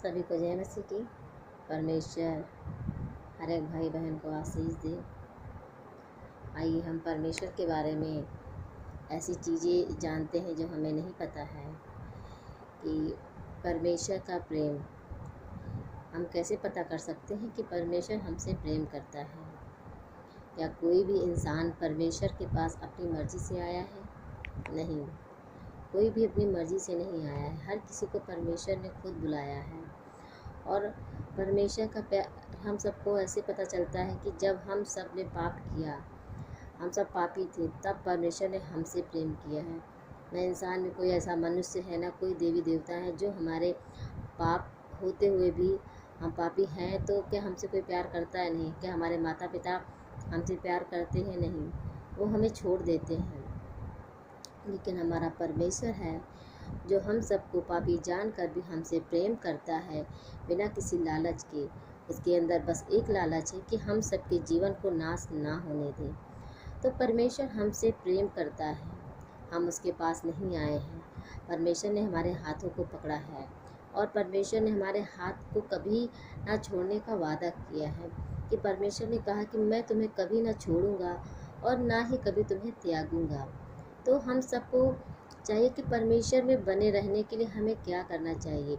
सभी को जय मसीह की। परमेश्वर हर एक भाई बहन को आशीष दे। आइए हम परमेश्वर के बारे में ऐसी चीज़ें जानते हैं जो हमें नहीं पता है कि परमेश्वर का प्रेम हम कैसे पता कर सकते हैं कि परमेश्वर हमसे प्रेम करता है। क्या कोई भी इंसान परमेश्वर के पास अपनी मर्ज़ी से आया है? नहीं, कोई भी अपनी मर्ज़ी से नहीं आया है। हर किसी को परमेश्वर ने खुद बुलाया है। और परमेश्वर का प्यार हम सबको ऐसे पता चलता है कि जब हम सब ने पाप किया, हम सब पापी थे, तब परमेश्वर ने हमसे प्रेम किया है। न इंसान में कोई ऐसा मनुष्य है, ना कोई देवी देवता है जो हमारे पाप होते हुए भी हम पापी हैं तो क्या हमसे कोई प्यार करता है? नहीं। क्या हमारे माता पिता हमसे प्यार करते हैं? नहीं, वो हमें छोड़ देते हैं। लेकिन हमारा परमेश्वर है जो हम सबको पापी जानकर भी हमसे प्रेम करता है बिना किसी लालच के। उसके अंदर बस एक लालच है कि हम सबके जीवन को नाश ना होने दें। तो परमेश्वर हमसे प्रेम करता है, हम उसके पास नहीं आए हैं। परमेश्वर ने हमारे हाथों को पकड़ा है और परमेश्वर ने हमारे हाथ को कभी ना छोड़ने का वादा किया है कि परमेश्वर ने कहा कि मैं तुम्हें कभी ना छोड़ूंगा और ना ही कभी तुम्हें त्यागूंगा। तो हम सबको चाहिए कि परमेश्वर में बने रहने के लिए हमें क्या करना चाहिए।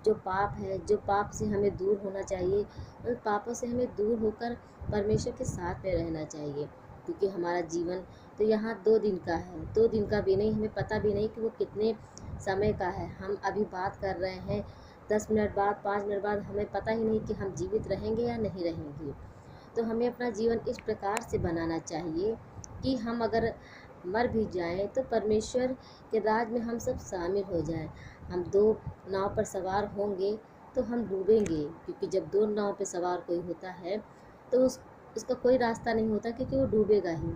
जो पाप है, जो पाप से हमें दूर होना चाहिए, उन पापों से हमें दूर होकर परमेश्वर के साथ में रहना चाहिए। क्योंकि हमारा जीवन तो यहाँ 2 दिन का है, 2 दिन का भी नहीं, हमें पता भी नहीं कि वो कितने समय का है। हम अभी बात कर रहे हैं, 10 मिनट बाद, 5 मिनट बाद हमें पता ही नहीं कि हम जीवित रहेंगे या नहीं रहेंगे। तो हमें अपना जीवन इस प्रकार से बनाना चाहिए कि हम अगर मर भी जाएं तो परमेश्वर के राज में हम सब शामिल हो जाएं। हम 2 नाव पर सवार होंगे तो हम डूबेंगे, क्योंकि जब 2 नाव पर सवार कोई होता है तो उसका कोई रास्ता नहीं होता, क्योंकि वो डूबेगा ही।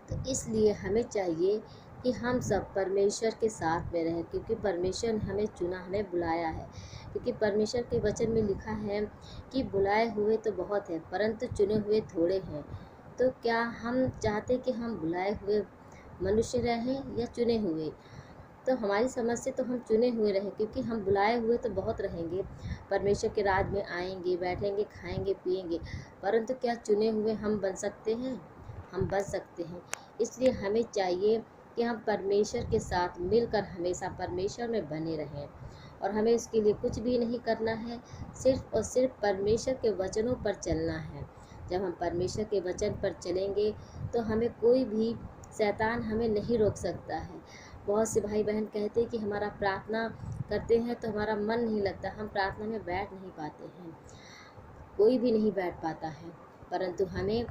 तो इसलिए हमें चाहिए कि हम सब परमेश्वर के साथ में रहें, क्योंकि परमेश्वर ने हमें चुना, हमें बुलाया है। क्योंकि परमेश्वर के वचन में लिखा है कि बुलाए हुए तो बहुत हैं, परंतु चुने हुए थोड़े हैं। तो क्या हम चाहते कि हम बुलाए हुए मनुष्य रहें या चुने हुए? तो हमारी समझ से तो हम चुने हुए रहें, क्योंकि हम बुलाए हुए तो बहुत रहेंगे, परमेश्वर के राज में आएंगे, बैठेंगे, खाएंगे, पिएंगे, परंतु क्या चुने हुए हम बन सकते हैं? हम बन सकते हैं। इसलिए हमें चाहिए कि हम परमेश्वर के साथ मिलकर हमेशा परमेश्वर में बने रहें। और हमें इसके लिए कुछ भी नहीं करना है, सिर्फ और सिर्फ परमेश्वर के वचनों पर चलना है। जब हम परमेश्वर के वचन पर चलेंगे तो हमें कोई भी शैतान हमें नहीं रोक सकता है। बहुत से भाई बहन कहते हैं कि हमारा प्रार्थना करते हैं तो हमारा मन नहीं लगता, हम प्रार्थना में बैठ नहीं पाते हैं। कोई भी नहीं बैठ पाता है, परंतु हमें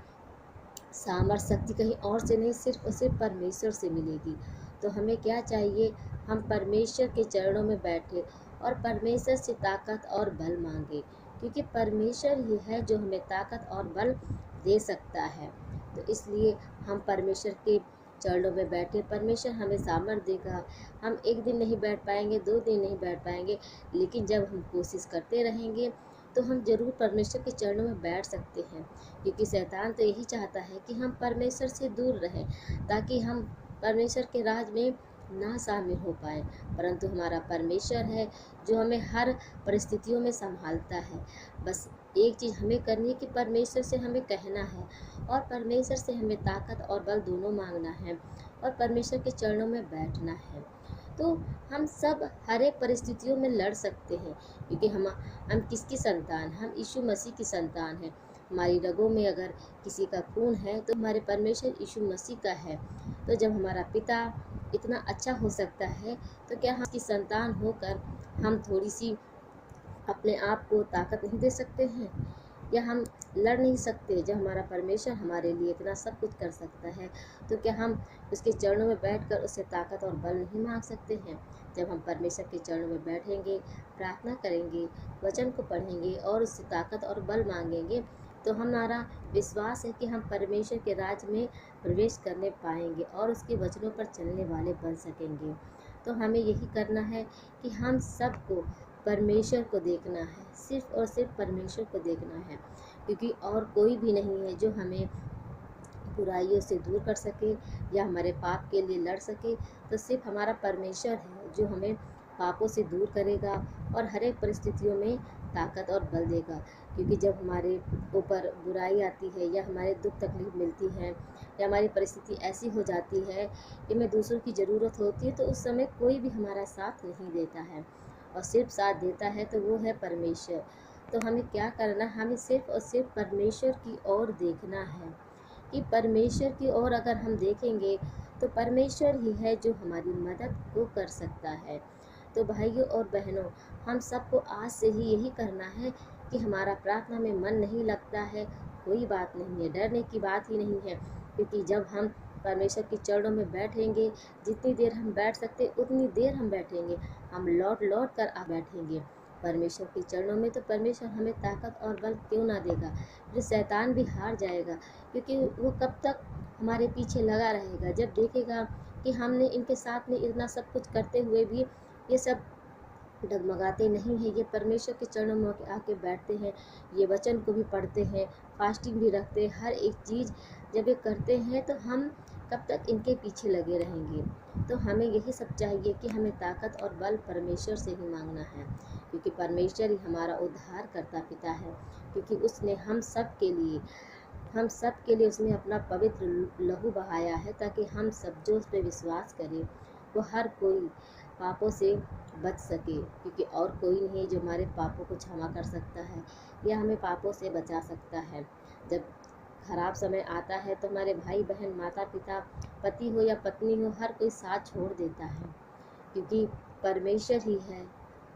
सामर्थ शक्ति कहीं और से नहीं, सिर्फ और सिर्फ परमेश्वर से मिलेगी। तो हमें क्या चाहिए? हम परमेश्वर के चरणों में बैठे और परमेश्वर से ताकत और बल मांगे, क्योंकि परमेश्वर ही है जो हमें ताकत और बल दे सकता है। तो इसलिए हम परमेश्वर के चरणों में बैठे, परमेश्वर हमें सामर्थ देगा। हम एक दिन नहीं बैठ पाएंगे, 2 दिन नहीं बैठ पाएंगे, लेकिन जब हम कोशिश करते रहेंगे तो हम जरूर परमेश्वर के चरणों में बैठ सकते हैं। क्योंकि शैतान तो यही चाहता है कि हम परमेश्वर से दूर रहें, ताकि हम परमेश्वर के राज में ना शामिल हो पाए। परंतु हमारा परमेश्वर है जो हमें हर परिस्थितियों में संभालता है। बस एक चीज़ हमें करनी है कि परमेश्वर से हमें कहना है और परमेश्वर से हमें ताकत और बल दोनों मांगना है और परमेश्वर के चरणों में बैठना है। तो हम सब हर एक परिस्थितियों में लड़ सकते हैं, क्योंकि हम किसकी संतान? हम यीशु मसीह की संतान हैं। हमारी रगों में अगर किसी का खून है तो हमारे परमेश्वर यीशु मसीह का है। तो जब हमारा पिता इतना अच्छा हो सकता है, तो क्या हम उसकी संतान होकर हम थोड़ी सी अपने आप को ताकत नहीं दे सकते हैं? या हम लड़ नहीं सकते? जब हमारा परमेश्वर हमारे लिए इतना सब कुछ कर सकता है, तो क्या हम उसके चरणों में बैठकर उससे ताकत और बल नहीं मांग सकते हैं? जब हम परमेश्वर के चरणों में बैठेंगे, प्रार्थना करेंगे, वचन को पढ़ेंगे और उससे ताकत और बल मांगेंगे, तो हमारा विश्वास है कि हम परमेश्वर के राज में प्रवेश करने पाएंगे और उसके वचनों पर चलने वाले बन सकेंगे। तो हमें यही करना है कि हम सबको परमेश्वर को देखना है, सिर्फ और सिर्फ परमेश्वर को देखना है, क्योंकि और कोई भी नहीं है जो हमें बुराइयों से दूर कर सके या हमारे पाप के लिए लड़ सके। तो सिर्फ हमारा परमेश्वर है जो हमें पापों से दूर करेगा और हर एक परिस्थितियों में ताकत और बल देगा। क्योंकि जब हमारे ऊपर बुराई आती है या हमारे दुख तकलीफ मिलती है या हमारी परिस्थिति ऐसी हो जाती है कि हमें दूसरों की ज़रूरत होती है, तो उस समय कोई भी हमारा साथ नहीं देता है और सिर्फ साथ देता है तो वो है परमेश्वर। तो हमें क्या करना, हमें सिर्फ और सिर्फ परमेश्वर की ओर देखना है कि परमेश्वर की ओर अगर हम देखेंगे तो परमेश्वर ही है जो हमारी मदद को कर सकता है। तो भाइयों और बहनों, हम सबको आज से ही यही करना है कि हमारा प्रार्थना में मन नहीं लगता है, कोई बात नहीं है, डरने की बात ही नहीं है। क्योंकि जब हम परमेश्वर के चरणों में बैठेंगे, जितनी देर हम बैठ सकते उतनी देर हम बैठेंगे, हम लौट लौट कर आ बैठेंगे परमेश्वर के चरणों में। तो परमेश्वर हमें ताकत और बल क्यों ना देगा, फिर शैतान भी हार जाएगा। क्योंकि वो कब तक हमारे पीछे लगा रहेगा, जब देखेगा कि हमने इनके साथ में इतना सब कुछ करते हुए भी ये सब डगमगाते नहीं हैं, ये परमेश्वर के चरणों में आके बैठते हैं, ये वचन को भी पढ़ते हैं, फास्टिंग भी रखते हैं, हर एक चीज़ जब ये करते हैं, तो हम कब तक इनके पीछे लगे रहेंगे। तो हमें यही सब चाहिए कि हमें ताकत और बल परमेश्वर से ही मांगना है। क्योंकि परमेश्वर ही हमारा उद्धार करता पिता है। क्योंकि उसने हम सब के लिए उसने अपना पवित्र लहू बहाया है, ताकि हम सब जो उस पर विश्वास करें वो हर कोई पापों से बच सके। क्योंकि और कोई नहीं है जो हमारे पापों को क्षमा कर सकता है या हमें पापों से बचा सकता है। जब खराब समय आता है तो हमारे भाई बहन, माता पिता, पति हो या पत्नी हो, हर कोई साथ छोड़ देता है। क्योंकि परमेश्वर ही है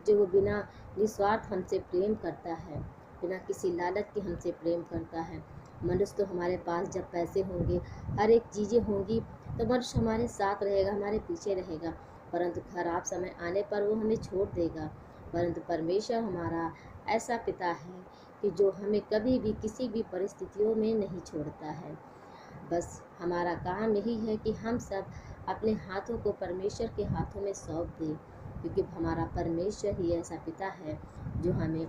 जो वो बिना निस्वार्थ हमसे प्रेम करता है, बिना किसी लालच के हमसे प्रेम करता है। मनुष्य तो हमारे पास जब पैसे होंगे, हर एक चीज़ें होंगी, तो मनुष्य हमारे साथ रहेगा, हमारे पीछे रहेगा, परंतु खराब समय आने पर वो हमें छोड़ देगा। परंतु परमेश्वर हमारा ऐसा पिता है कि जो हमें कभी भी किसी भी परिस्थितियों में नहीं छोड़ता है। बस हमारा काम यही है कि हम सब अपने हाथों को परमेश्वर के हाथों में सौंप दें। क्योंकि हमारा परमेश्वर ही ऐसा पिता है जो हमें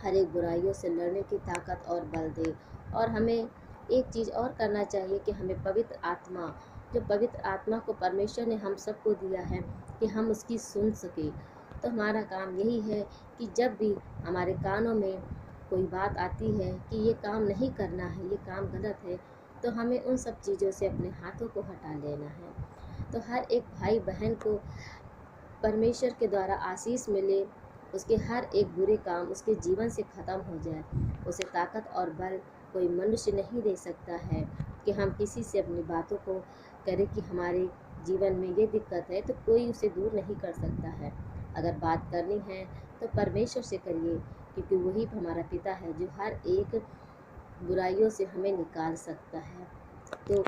हर एक बुराइयों से लड़ने की ताकत और बल दे। और हमें एक चीज़ और करना चाहिए कि हमें पवित्र आत्मा, जो पवित्र आत्मा को परमेश्वर ने हम सबको दिया है कि हम उसकी सुन सके। तो हमारा काम यही है कि जब भी हमारे कानों में कोई बात आती है कि ये काम नहीं करना है, ये काम गलत है, तो हमें उन सब चीज़ों से अपने हाथों को हटा लेना है। तो हर एक भाई बहन को परमेश्वर के द्वारा आशीष मिले, उसके हर एक बुरे काम उसके जीवन से ख़त्म हो जाए। उसे ताकत और बल कोई मनुष्य नहीं दे सकता है कि हम किसी से अपनी बातों को करें कि हमारे जीवन में ये दिक्कत है, तो कोई उसे दूर नहीं कर सकता है। अगर बात करनी है तो परमेश्वर से करिए, क्योंकि वही हमारा पिता है जो हर एक बुराइयों से हमें निकाल सकता है। तो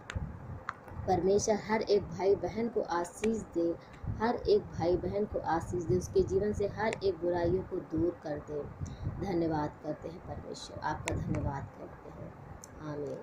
परमेश्वर हर एक भाई बहन को आशीष दे, हर एक भाई बहन को आशीष दे, उसके जीवन से हर एक बुराइयों को दूर कर दे। धन्यवाद करते हैं परमेश्वर, आपका धन्यवाद करते हैं। आमीन।